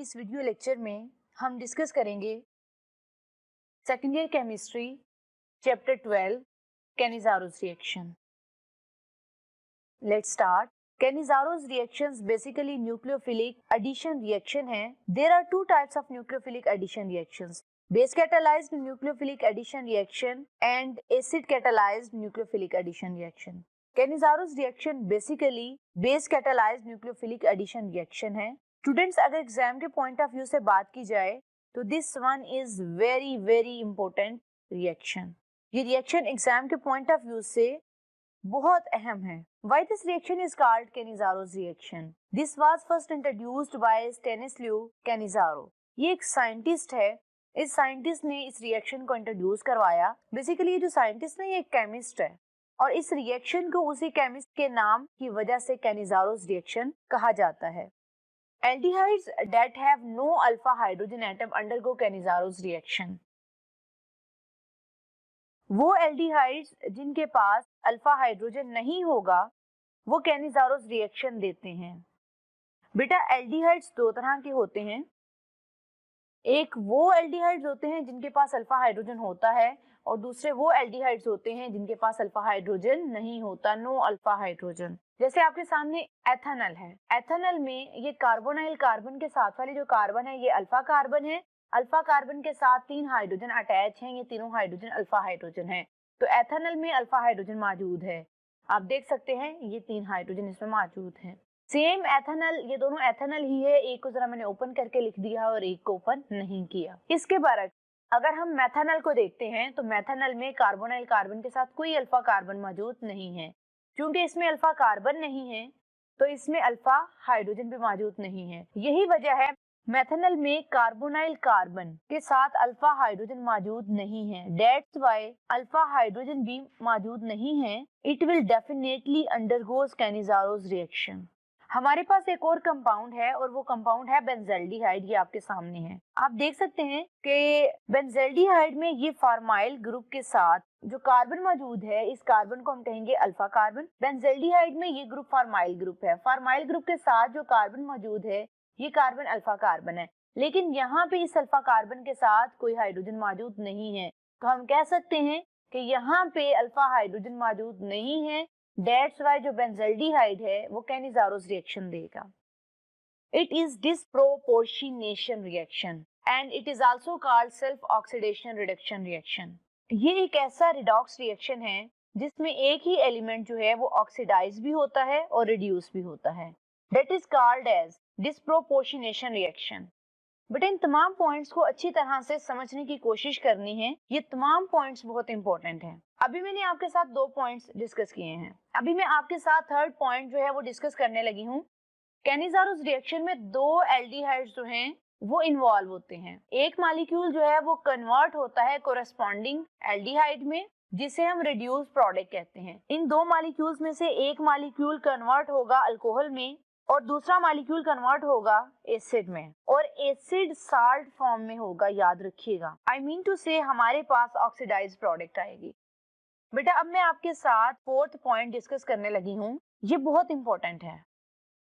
इस video lecture में हम डिस्कस करेंगे second year chemistry chapter 12 Cannizzaro's reaction. Let's start. Cannizzaro's reactions basically nucleophilic addition reaction है। There are two types of nucleophilic addition reactions, base catalysed nucleophilic addition reaction and acid catalysed nucleophilic addition reaction. Cannizzaro's reaction basically base catalysed nucleophilic addition reaction है। Students, अगर exam के point of view से बात की जाए तो this one is very very important reaction. ये reaction exam के पॉइंट ऑफ व्यू से बहुत अहम है। Why this reaction is called Cannizaro's reaction? This was first introduced by Stanislaw Cannizzaro. ये एक साइंटिस्ट है। इस साइंटिस्ट ने इस रिएक्शन को इंट्रोड्यूस करवाया। बेसिकली ये जो साइंटिस्ट है ये एक केमिस्ट है और इस रिएक्शन को उसी केमिस्ट के नाम की वजह से कैनिज़ारोस रिएक्शन कहा जाता है। Aldehydes that have no alpha hydrogen atom undergo Cannizaro's reaction. वो एल्डिहाइड्स जिनके पास अल्फा हाइड्रोजन नहीं होगा वो कैनिज़ारोस रिएक्शन देते हैं। बेटा, एल्डिहाइड्स दो तरह के होते हैं। एक वो एल्डिहाइड्स होते हैं जिनके पास अल्फा हाइड्रोजन होता है और दूसरे वो एल्डिहाइड्स होते हैं जिनके पास अल्फा हाइड्रोजन नहीं होता, नो अल्फा हाइड्रोजन। जैसे आपके सामने एथेनॉल है। एथेनॉल में ये कार्बोनाइल कार्बन के साथ वाली जो कार्बन है ये अल्फा कार्बन है। अल्फा कार्बन के साथ 3 हाइड्रोजन अटैच हैं, ये तीनों हाइड्रोजन अल्फा हाइड्रोजन है। तो एथेनॉल में अल्फा हाइड्रोजन मौजूद है। आप देख सकते हैं ये 3 हाइड्रोजन इसमें मौजूद हैं। सेम एथेनॉल, ये दोनों एथेनॉल ही है। एक को जरा मैंने ओपन करके लिख दिया और एक को ओपन नहीं किया। इसके बरक्स अगर हम मेथेनॉल को देखते हैं तो मेथेनॉल में कार्बोनाइल कार्बन के साथ कोई अल्फा कार्बन मौजूद नहीं है। क्योंकि इसमें अल्फा कार्बन नहीं है तो इसमें अल्फा हाइड्रोजन भी मौजूद नहीं है। यही वजह है मेथेनॉल में कार्बोनाइल कार्बन के साथ अल्फा हाइड्रोजन मौजूद नहीं है। दैट्स व्हाई अल्फा हाइड्रोजन भी मौजूद नहीं है। It will definitely undergoes Cannizzaro's reaction. हमारे पास एक और कंपाउंड है और वो कंपाउंड है बेंजल्डिहाइड। ये आपके सामने है। आप देख सकते हैं कि बेंजल्डिहाइड में ये फार्माइल ग्रुप के साथ जो कार्बन मौजूद है, इस कार्बन को हम कहेंगे अल्फा कार्बन। बेंजल्डिहाइड में ये ग्रुप फार्माइल ग्रुप है। फार्माइल ग्रुप के साथ जो कार्बन मौजूद है ये कार्बन अल्फा कार्बन है। लेकिन यहाँ पे इस अल्फा कार्बन के साथ कोई हाइड्रोजन मौजूद नहीं है, तो हम कह सकते हैं कि यहाँ पे अल्फा हाइड्रोजन मौजूद नहीं है। दैट्स व्हाई जो बेंजल्डिहाइड है वो कैनिज़ारोस रिएक्शन देगा। It is disproportionation reaction and it is also called self oxidation reduction reaction. ये एक ऐसा रिडॉक्स रिएक्शन है जिसमें एक ही एलिमेंट जो है वो ऑक्सीडाइज भी होता है और रिड्यूस भी होता है। That is called as disproportionation reaction. But इन तमाम पॉइंट्स को अच्छी तरह से समझने की कोशिश करनी है। ये तमाम पॉइंट्स बहुत इंपॉर्टेंट हैं। अभी मैंने आपके साथ 2 पॉइंट्स डिस्कस किए हैं। अभी मैं आपके साथ थर्ड पॉइंट जो है वो डिस्कस करने लगी हूँ। कैनिज़ारोस रिएक्शन में 2 एल्डिहाइड्स जो हैं वो इन्वॉल्व होते हैं। एक मॉलिक्यूल जो है वो कन्वर्ट होता है कोरेस्पॉन्डिंग एल्डिहाइड में, जिसे हम रिड्यूस प्रोडक्ट कहते हैं। इन 2 मॉलिक्यूल्स में से एक मॉलिक्यूल कन्वर्ट होगा अल्कोहल में और दूसरा मॉलिक्यूल कन्वर्ट होगा एसिड में, और एसिड साल्ट फॉर्म में होगा। याद रखिएगा, आई मीन टू से हमारे पास ऑक्सीडाइज्ड प्रोडक्ट आएगी। बेटा, अब मैं आपके साथ फोर्थ पॉइंट डिस्कस करने लगी हूँ। ये बहुत इंपॉर्टेंट है।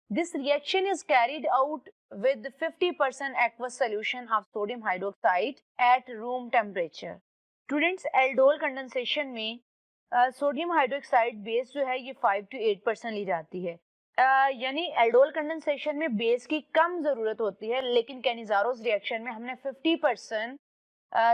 This reaction is carried out with 50% aqueous solution of sodium hydroxide at room temperature. Students, aldol condensation में सोडियम हाइड्रोक्साइड बेस जो है ये 5 to 8% ली जाती है। यानी एल्डोल कंडेंसेशन में बेस की कम जरूरत होती है, लेकिन कैनिज़ारोस रिएक्शन में हमने 50%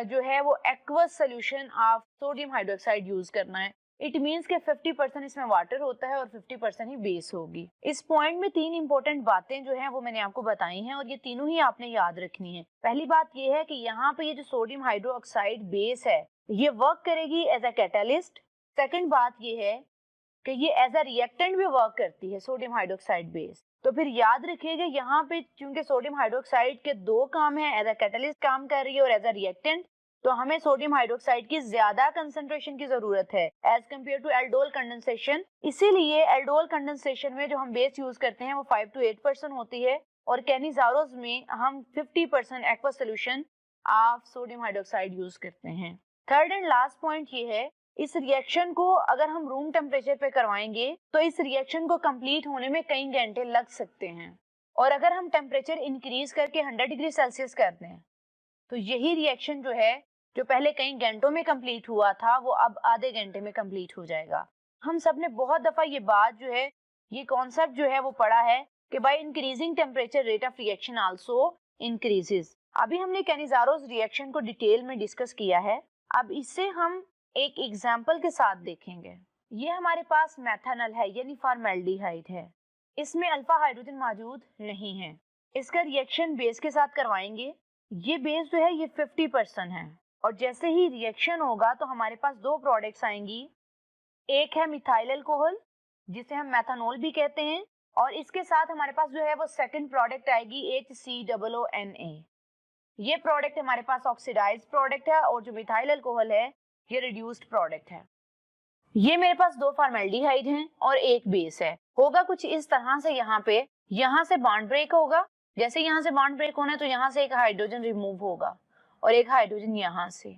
जो है वो aqueous solution of sodium hydroxide use करना है। इट मींस के 50% इसमें वाटर होता है और 50% ही बेस होगी। इस पॉइंट में 3 इंपॉर्टेंट बातें जो हैं वो मैंने आपको बताई हैं और ये तीनों ही आपने याद रखनी है। पहली बात ये है कि यहाँ पे ये जो सोडियम हाइड्रोक्साइड बेस है ये वर्क करेगी एज अ कैटलिस्ट। सेकंड बात ये है कि ये एज अ रिएक्टेंट भी वर्क करती है, सोडियम हाइड्रोक्साइड बेस। तो फिर याद रखिएगा यहाँ पे चूंकि सोडियम हाइड्रोक्साइड के 2 काम है, एज अ कैटलिस्ट काम कर रही है और एज अ रिएक्टेंट, तो हमें सोडियम हाइड्रोक्साइड की ज्यादा कंसंट्रेशन की जरूरत है as compare to aldol condensation. इसीलिए एल्डोल कंडेंसेशन में जो हम बेस यूज करते हैं वो 5 to 8% होती है और कैनिज़ारोस में हम 50% aqueous solution of sodium hydroxide use करते हैं। थर्ड एंड लास्ट पॉइंट ये है, इस रिएक्शन को अगर हम रूम टेम्परेचर पे करवाएंगे तो इस रिएक्शन को कंप्लीट होने में कई घंटे लग सकते हैं। और अगर हम टेम्परेचर इंक्रीज करके 100 डिग्री सेल्सियस करते हैं तो यही रिएक्शन जो है, जो पहले कई घंटों में कंप्लीट हुआ था, वो अब आधे घंटे में कंप्लीट हो जाएगा। हम सब ने बहुत दफा ये बात जो है, ये कॉन्सेप्ट जो है वो पढ़ा है कि by increasing temperature rate of reaction also increases. अभी हमने कैनिज़ारोस रिएक्शन को डिटेल में डिस्कस किया है। अब इससे हम एक एग्जांपल के साथ देखेंगे। ये हमारे पास मेथनॉल है यानी फॉर्मेल्डिहाइड है। इसमें अल्फा हाइड्रोजन मौजूद नहीं है। इसका रिएक्शन बेस के साथ करवाएंगे। ये बेस जो है ये 50% है और जैसे ही रिएक्शन होगा तो हमारे पास दो प्रोडक्ट्स आएंगी। एक है मिथाइल अल्कोहल जिसे हम मेथनॉल भी कहते हैं और इसके साथ हमारे पास जो है वो सेकंड प्रोडक्ट आएगी HCOONA। ये प्रोडक्ट हमारे पास ऑक्सीडाइज्ड प्रोडक्ट है और जो मिथाइल अल्कोहल है ये रिड्यूस्ड प्रोडक्ट है। ये मेरे पास दो फॉर्मेल्डिहाइड हैं और एक बेस है। होगा कुछ इस तरह से, यहाँ से बॉन्ड ब्रेक होगा। जैसे यहाँ से बॉन्ड ब्रेक होना है तो यहाँ से एक हाइड्रोजन रिमूव होगा और एक हाइड्रोजन यहाँ से।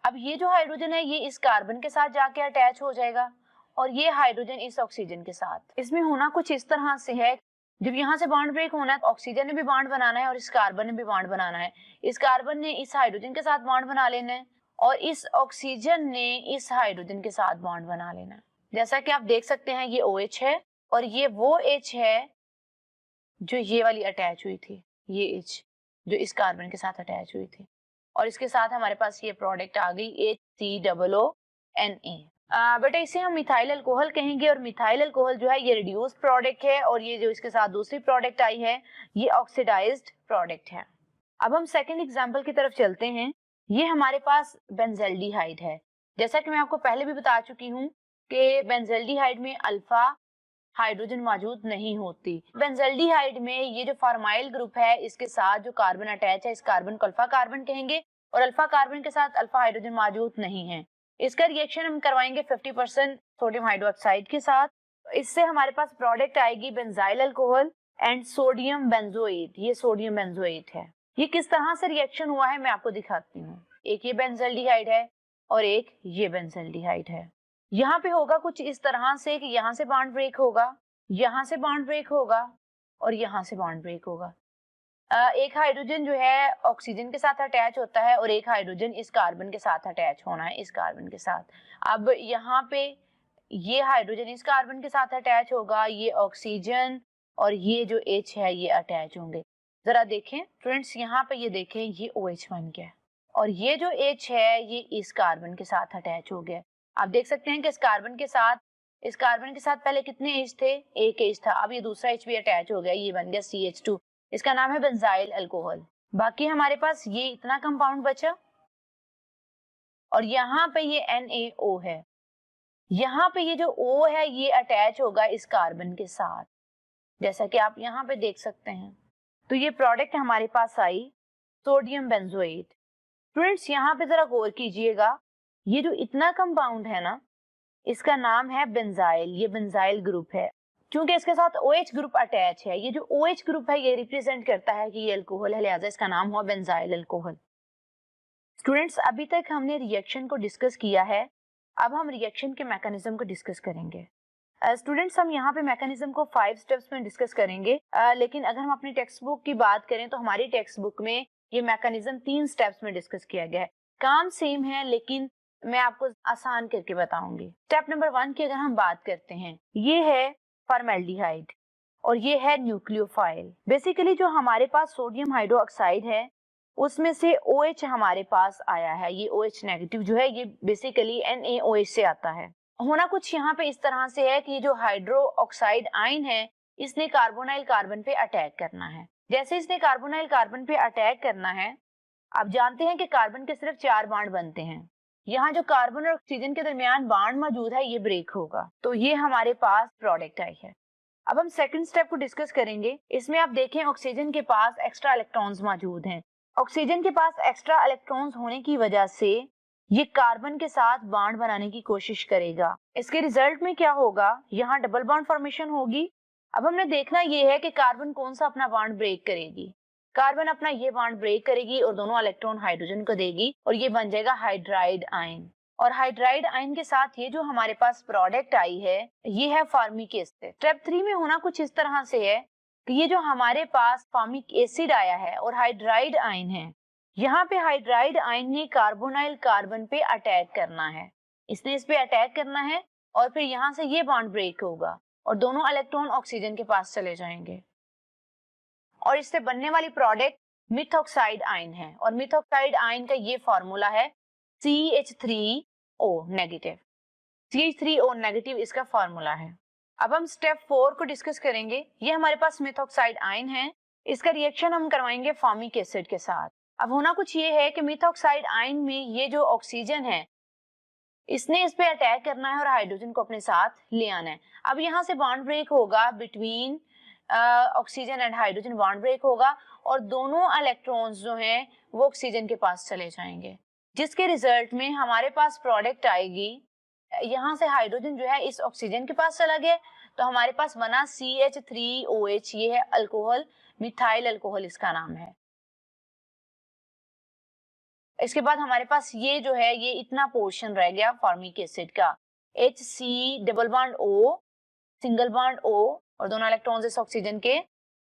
अब ये जो हाइड्रोजन है ये इस कार्बन के साथ जाके अटैच हो जाएगा और ये हाइड्रोजन इस ऑक्सीजन के साथ। इसमें होना कुछ इस तरह से है, जब यहाँ से बॉन्ड ब्रेक होना है तो ऑक्सीजन ने भी बॉन्ड बनाना है और इस कार्बन ने भी बॉन्ड बनाना है। इस कार्बन ने इस हाइड्रोजन के साथ बॉन्ड बना लेना है और इस ऑक्सीजन ने इस हाइड्रोजन के साथ बॉन्ड बना लेना है। जैसा कि आप देख सकते हैं ये OH है और ये वो H है जो ये वाली अटैच हुई थी, ये H जो इस कार्बन के साथ अटैच हुई थी और इसके साथ हमारे पास ये प्रोडक्ट आ गई HCOONA। बेटा इसे हम मिथाइल अल्कोहल कहेंगे और मिथाइल अल्कोहल जो है ये रिड्यूस्ड प्रोडक्ट है और ये जो इसके साथ दूसरी प्रोडक्ट आई है ये ऑक्सीडाइज्ड प्रोडक्ट है। अब हम सेकंड एग्जांपल की तरफ चलते हैं। ये हमारे पास बेंजल्डिहाइड है। जैसा कि मैं आपको पहले भी बता चुकी हूँ कि बेंजल्डिहाइड में अल्फा हाइड्रोजन मौजूद नहीं होती। बेंजल्डिहाइड में ये जो फॉर्माइल ग्रुप है इसके साथ जो कार्बन अटैच है, इस कार्बन को अल्फा कार्बन कहेंगे और अल्फा कार्बन के साथ अल्फा हाइड्रोजन मौजूद नहीं है। इसका रिएक्शन हम करवाएंगे 50% सोडियम हाइड्रोक्साइड के साथ। इससे हमारे पास प्रोडक्ट आएगी benzyl alcohol and sodium benzoate. ये सोडियम बेंजोएट है। ये किस तरह से रिएक्शन हुआ है मैं आपको दिखाती हूँ। एक ये बेंजल्डिहाइड है और एक ये बेंजल्डिहाइड है। यहाँ पे होगा कुछ इस तरह से कि यहाँ से बॉन्ड ब्रेक होगा, यहाँ से बॉन्ड ब्रेक होगा और यहाँ से बॉन्ड ब्रेक होगा। एक हाइड्रोजन जो है ऑक्सीजन के साथ अटैच होता है और एक हाइड्रोजन इस कार्बन के साथ अटैच होना है, इस कार्बन के साथ। अब यहाँ पे ये हाइड्रोजन इस कार्बन के साथ अटैच होगा, ये ऑक्सीजन और ये जो H है ये अटैच होंगे। जरा देखें फ्रेंड्स, यहाँ पे ये देखें ये OH बन गया और ये जो H है ये इस कार्बन के साथ अटैच हो गया। आप देख सकते हैं कि इस कार्बन के साथ पहले कितने H थे, एक H था। अब ये दूसरा H भी अटैच हो गया, ये बन गया CH2। इसका नाम है बेंजाइल अल्कोहल। बाकी हमारे पास ये इतना कंपाउंड बचा और यहाँ पे ये NaO है। यहाँ पे ये जो O है ये अटैच होगा इस कार्बन के साथ, जैसा कि आप यहाँ पे देख सकते हैं। तो ये प्रोडक्ट हमारे पास आई सोडियम बेंजोएट। फ्रेंड्स यहाँ पे जरा गौर कीजिएगा, ये जो इतना कंपाउंड है ना इसका नाम है बेंजाइल। ये बेंजाइल ग्रुप है क्योंकि इसके साथ OH ग्रुप अटैच है। ये जो OH ग्रुप है ये रिप्रेजेंट करता है कि ये अल्कोहल है, लिहाजा इसका नाम हुआ बेंजाइल अल्कोहल। स्टूडेंट्स अभी तक हमने रिएक्शन को डिस्कस किया है, अब हम रिएक्शन के मैकेनिज्म को डिस्कस करेंगे। स्टूडेंट्स हम यहाँ पे मैकेनिज्म को 5 स्टेप्स में डिस्कस करेंगे, लेकिन अगर हम अपनी टेक्स्ट बुक की बात करें तो हमारी टेक्स्ट बुक में ये मैकेनिज्म 3 स्टेप्स में डिस्कस किया गया है। काम सेम है लेकिन मैं आपको आसान करके बताऊंगी। स्टेप नंबर 1 की अगर हम बात करते हैं, ये है फॉर्मेल्डिहाइड और ये है न्यूक्लियोफाइल। बेसिकली जो हमारे पास सोडियम हाइड्रोक्साइड है उसमें से OH हमारे पास आया है। ये OH नेगेटिव जो है ये बेसिकली NaOH से आता है। होना कुछ यहाँ पे इस तरह से है कि जो हाइड्रो ऑक्साइड आयन है इसने कार्बोनाइल कार्बन पे अटैक करना है। जैसे इसने कार्बोनाइल कार्बन पे अटैक करना है, आप जानते हैं कि कार्बन के सिर्फ 4 बॉन्ड बनते हैं। यहाँ जो कार्बन और ऑक्सीजन के दरमियान बॉन्ड मौजूद है ये ब्रेक होगा, तो ये हमारे पास प्रोडक्ट आई है। अब हम सेकंड स्टेप को डिस्कस करेंगे। इसमें आप देखें ऑक्सीजन के पास एक्स्ट्रा इलेक्ट्रॉन्स मौजूद हैं। ऑक्सीजन के पास एक्स्ट्रा इलेक्ट्रॉन्स होने की वजह से ये कार्बन के साथ बॉन्ड बनाने की कोशिश करेगा। इसके रिजल्ट में क्या होगा, यहाँ डबल बॉन्ड फॉर्मेशन होगी। अब हमने देखना ये है कि कार्बन कौन सा अपना बॉन्ड ब्रेक करेगी। कार्बन अपना ये बॉन्ड ब्रेक करेगी और दोनों इलेक्ट्रॉन हाइड्रोजन को देगी और ये बन जाएगा हाइड्राइड आयन। और हाइड्राइड आयन के साथ ये जो हमारे पास प्रोडक्ट आई है ये है फॉर्मिक एसिड। स्टेप 3 में होना कुछ इस तरह से है तो ये जो हमारे पास फॉर्मिक एसिड आया है और हाइड्राइड आयन है, यहाँ पे हाइड्राइड आयन ने कार्बोनाइल कार्बन पे अटैक करना है, इसने इस पे अटैक करना है और फिर यहाँ से ये बॉन्ड ब्रेक होगा और दोनों इलेक्ट्रॉन ऑक्सीजन के पास चले जाएंगे और इससे बनने वाली प्रोडक्ट मिथॉक्साइड आयन है और मिथॉक्साइड आयन का ये फॉर्मूला है CH3O नेगेटिव। CH3O नेगेटिव इसका फॉर्मूला है। अब हम स्टेप 4 को डिस्कस करेंगे। ये हमारे पास मिथॉक्साइड आयन है, इसका रिएक्शन हम करवाएंगे फॉर्मिक एसिड के साथ। अब होना कुछ ये है कि मिथॉक्साइड आयन में ये जो ऑक्सीजन है इसने इस पे अटैक करना है और हाइड्रोजन को अपने साथ ले आना है। अब यहाँ से बॉन्ड ब्रेक होगा between oxygen and hydrogen, bond break होगा और दोनों इलेक्ट्रॉन्स जो हैं वो ऑक्सीजन के पास चले जाएंगे, जिसके रिजल्ट में हमारे पास प्रोडक्ट आएगी। यहाँ से हाइड्रोजन जो है इस ऑक्सीजन के पास चला गया तो हमारे पास बना CH3OH, ये है अल्कोहल, मिथाइल अल्कोहल इसका नाम है। इसके बाद हमारे पास ये जो है ये इतना पोर्शन रह गया फॉर्मिक एसिड का, HC double bond O single bond O और दोनों इलेक्ट्रॉन्स इस ऑक्सीजन के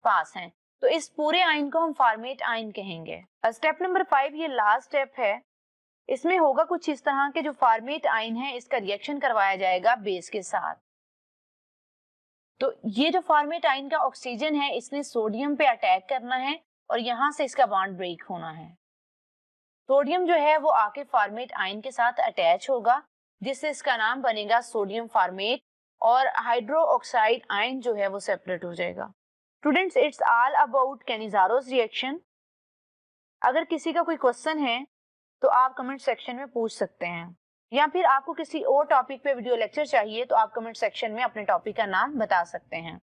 पास हैं। तो इस पूरे आयन को हम फॉर्मेट आयन कहेंगे। स्टेप नंबर 5 ये लास्ट स्टेप है। इसमें होगा कुछ इस तरह के, जो फॉर्मेट आयन है इसका रिएक्शन करवाया जाएगा बेस के साथ। तो ये जो फॉर्मेट आयन का ऑक्सीजन है इसने सोडियम पे अटैक करना है और यहाँ से इसका बॉन्ड ब्रेक होना है। सोडियम जो है वो आके फॉर्मेट आयन के साथ अटैच होगा, जिससे इसका नाम बनेगा सोडियम फॉर्मेट और हाइड्रो ऑक्साइड आयन जो है वो सेपरेट हो जाएगा। Students, it's all about Cannizzaro's reaction. अगर किसी का कोई क्वेश्चन है तो आप कमेंट सेक्शन में पूछ सकते हैं, या फिर आपको किसी और टॉपिक पे वीडियो लेक्चर चाहिए तो आप कमेंट सेक्शन में अपने टॉपिक का नाम बता सकते हैं।